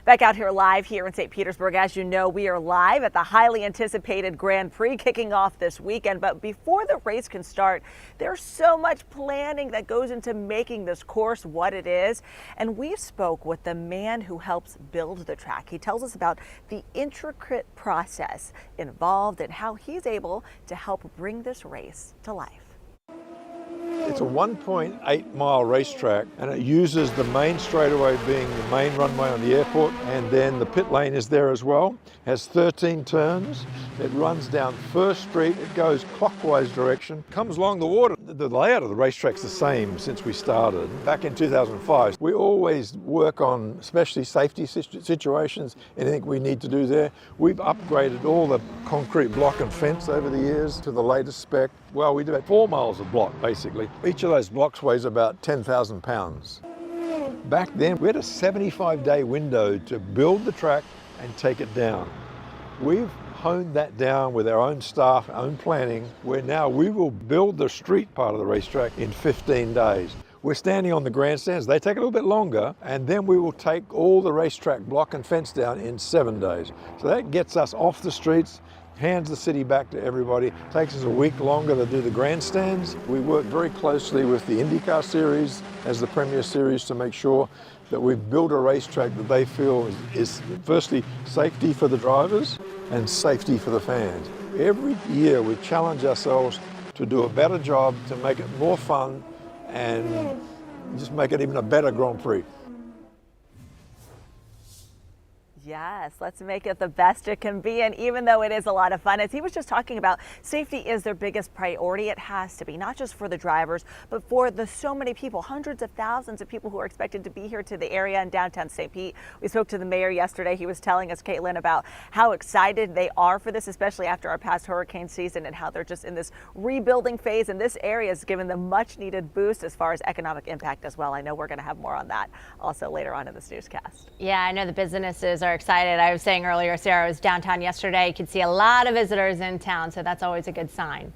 Back out here live here in St. Petersburg. As you know, we are live at the highly anticipated Grand Prix kicking off this weekend. But before the race can start, there's so much planning that goes into making this course what it is. And we spoke with the man who helps build the track. He tells us about the intricate process involved and how he's able to help bring this race to life. It's a 1.8-mile racetrack, and it uses the main straightaway being the main runway on the airport, and then the pit lane is there as well. Has 13 turns. It runs down First Street. It goes clockwise direction, comes along the water. The layout of the racetrack's the same since we started. Back in 2005, we always work on especially safety situations, anything we need to do there. We've upgraded all the concrete block and fence over the years to the latest spec. Well, we do about 4 miles of block, basically. Each of those blocks weighs about 10,000 pounds. Back then, we had a 75-day window to build the track and take it down. We've honed that down with our own staff, our own planning, where now we will build the street part of the racetrack in 15 days. We're standing on the grandstands. They take a little bit longer, and then we will take all the racetrack block and fence down in 7 days. So that gets us off the streets, hands the city back to everybody. Takes us a week longer to do the grandstands. We work very closely with the IndyCar series as the premier series to make sure that we've built a racetrack that they feel is firstly safety for the drivers and safety for the fans. Every year we challenge ourselves to do a better job, to make it more fun and just make it even a better Grand Prix. Yes, let's make it the best it can be. And even though it is a lot of fun, as he was just talking about, safety is their biggest priority. It has to be, not just for the drivers, but for the so many people, hundreds of thousands of people who are expected to be here to the area in downtown St. Pete. We spoke to the mayor yesterday. He was telling us, Caitlin, about how excited they are for this, especially after our past hurricane season, and how they're just in this rebuilding phase. And this area is given the much needed boost as far as economic impact as well. I know we're going to have more on that also later on in this newscast. Yeah, I know the businesses are excited. I was saying earlier, Sarah, I was downtown yesterday. You could see a lot of visitors in town, so that's always a good sign.